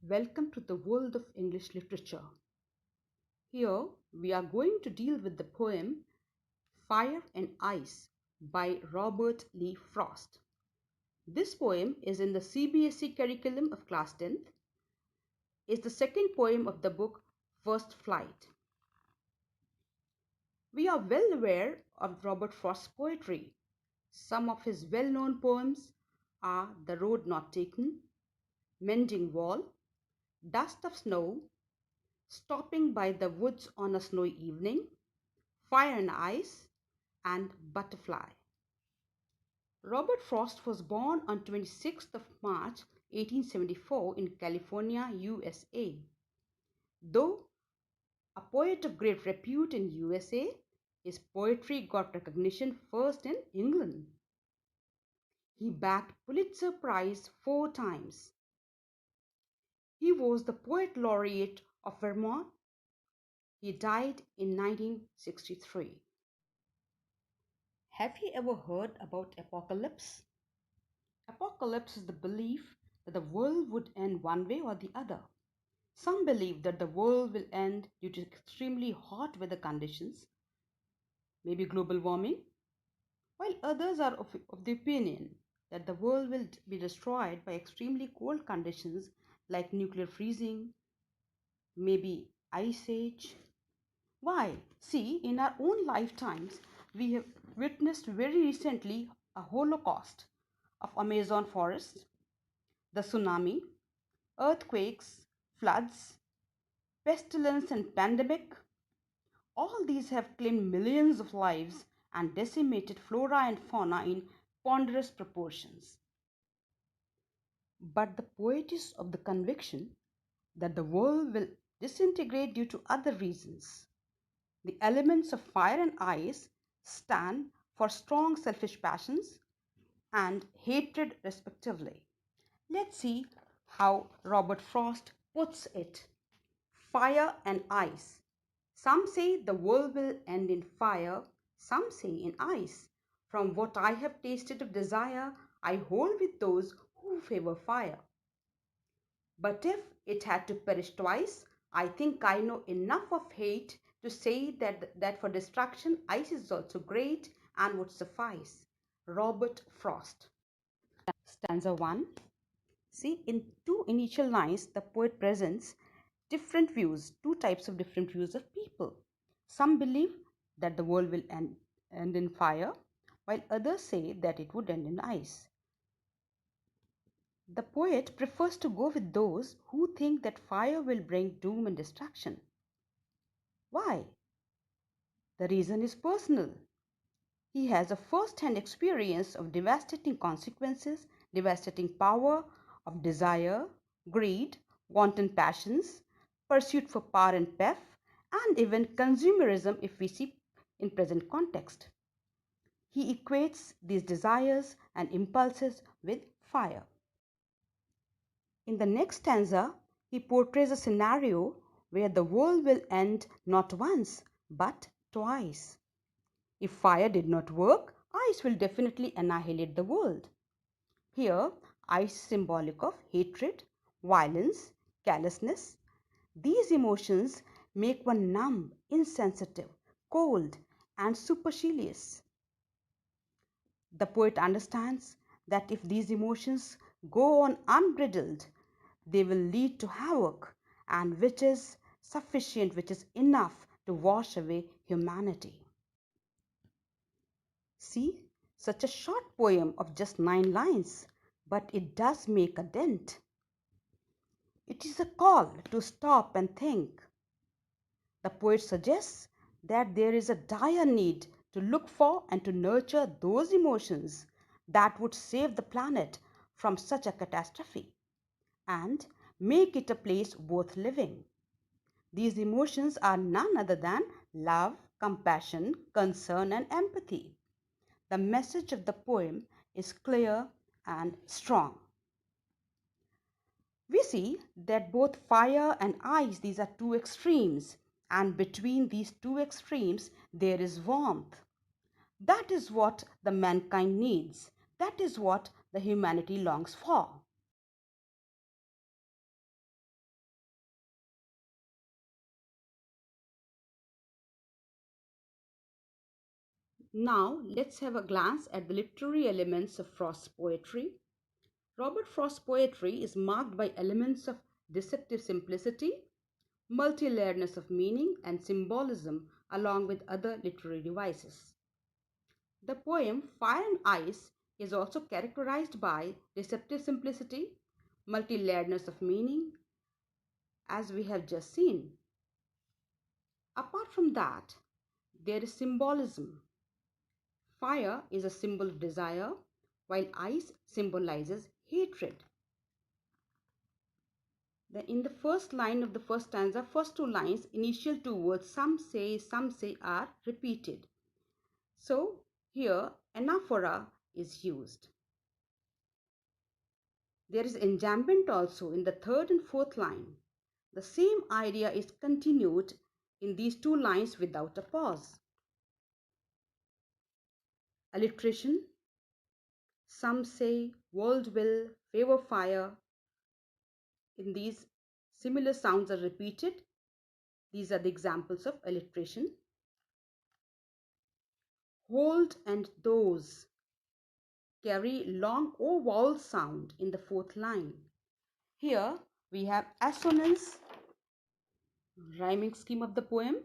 Welcome to the world of English literature. Here we are going to deal with the poem Fire and Ice by Robert Lee Frost. This poem is in the CBSE curriculum of class 10th. It's the second poem of the book First Flight. We are well aware of Robert Frost's poetry. Some of his well-known poems are The Road Not Taken, Mending Wall, Dust of Snow, Stopping by the Woods on a Snowy Evening, Fire and Ice, and Butterfly. Robert Frost was born on 26th of March 1874 in California, USA. Though a poet of great repute in USA, his poetry got recognition first in England. He bagged Pulitzer Prize 4 times. He was the Poet Laureate of Vermont. He died in 1963. Have you ever heard about apocalypse? Apocalypse is the belief that the world would end one way or the other. Some believe that the world will end due to extremely hot weather conditions, maybe global warming, while others are of the opinion that the world will be destroyed by extremely cold conditions like nuclear freezing, maybe ice age. Why? See, in our own lifetimes, we have witnessed very recently a holocaust of Amazon forests, the tsunami, earthquakes, floods, pestilence, and pandemic. All these have claimed millions of lives and decimated flora and fauna in ponderous proportions. But the poet is of the conviction that the world will disintegrate due to other reasons. The elements of fire and ice stand for strong selfish passions and hatred respectively. Let's see how Robert Frost puts it. Fire and ice. Some say the world will end in fire, some say in ice. From what I have tasted of desire, I hold with those who favor fire. But if it had to perish twice, I think I know enough of hate to say that for destruction ice is also great and would suffice. Robert Frost. Stanza 1. See, in two initial lines, the poet presents different views, two types of different views of people. Some believe that the world will end in fire, while others say that it would end in ice. The poet prefers to go with those who think that fire will bring doom and destruction. Why? The reason is personal. He has a first-hand experience of devastating consequences, devastating power, of desire, greed, wanton passions, pursuit for power and pelf, and even consumerism if we see in present context. He equates these desires and impulses with fire. In the next stanza, he portrays a scenario where the world will end not once but twice. If fire did not work, ice will definitely annihilate the world. Here, ice is symbolic of hatred, violence, callousness. These emotions make one numb, insensitive, cold, and supercilious. The poet understands that if these emotions go on unbridled, they will lead to havoc, and which is sufficient, which is enough to wash away humanity. See, such a short poem of just 9 lines, but it does make a dent. It is a call to stop and think. The poet suggests that there is a dire need to look for and to nurture those emotions that would save the planet from such a catastrophe and make it a place worth living. These emotions are none other than love, compassion, concern, and empathy. The message of the poem is clear and strong. We see that both fire and ice, these are two extremes, and between these two extremes there is warmth. That is what the mankind needs. That is what the humanity longs for. Now let's have a glance at the literary elements of Frost's poetry. Robert Frost's poetry is marked by elements of deceptive simplicity, multi-layeredness of meaning, and symbolism, along with other literary devices. The poem Fire and Ice is also characterized by deceptive simplicity, multi-layeredness of meaning, as we have just seen. Apart from that, there is symbolism. Fire is a symbol of desire, while ice symbolizes hatred. Then in the first line of the first stanza, first two lines, initial two words, some say are repeated. So here anaphora is used. There is enjambment also in the third and fourth line. The same idea is continued in these two lines without a pause. Alliteration, some say, world will, favor fire. In these, similar sounds are repeated. These are the examples of alliteration. Hold and those carry long O vowel sound in the fourth line. Here we have assonance, rhyming scheme of the poem.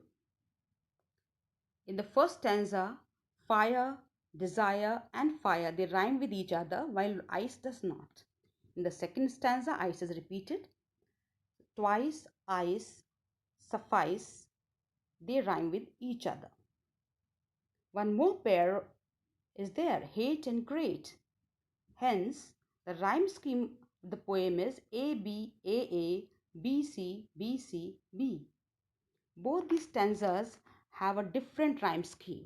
In the first stanza, fire, desire, and fire, they rhyme with each other while ice does not. In the second stanza, ice is repeated. Twice, ice, suffice, they rhyme with each other. One more pair is there, hate and great. Hence, the rhyme scheme of the poem is A, B, A, A, B, C, B, C, B. Both these stanzas have a different rhyme scheme,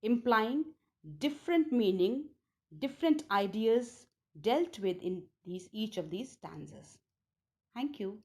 implying different meaning, different ideas dealt with in each of these stanzas. Thank you.